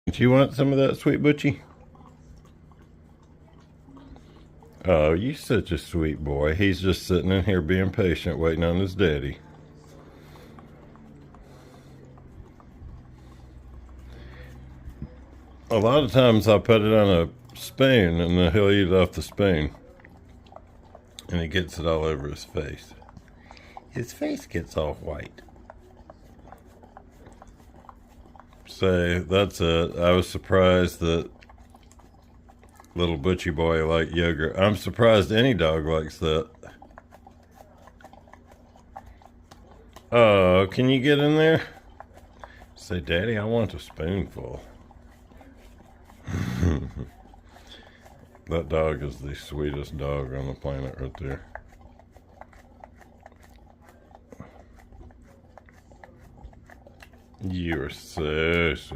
Do you want some of that, sweet Butchie? Oh, you such a sweet boy. He's just sitting in here being patient, waiting on his daddy. A lot of times I put it on a spoon and then he'll eat off the spoon. And he gets it all over his face. His face gets all white. So that's it. I was surprised that little Butchy boy liked yogurt. I'm surprised any dog likes that. Oh, can you get in there? Say, Daddy, I want a spoonful. That dog is the sweetest dog on the planet right there. You are so sweet.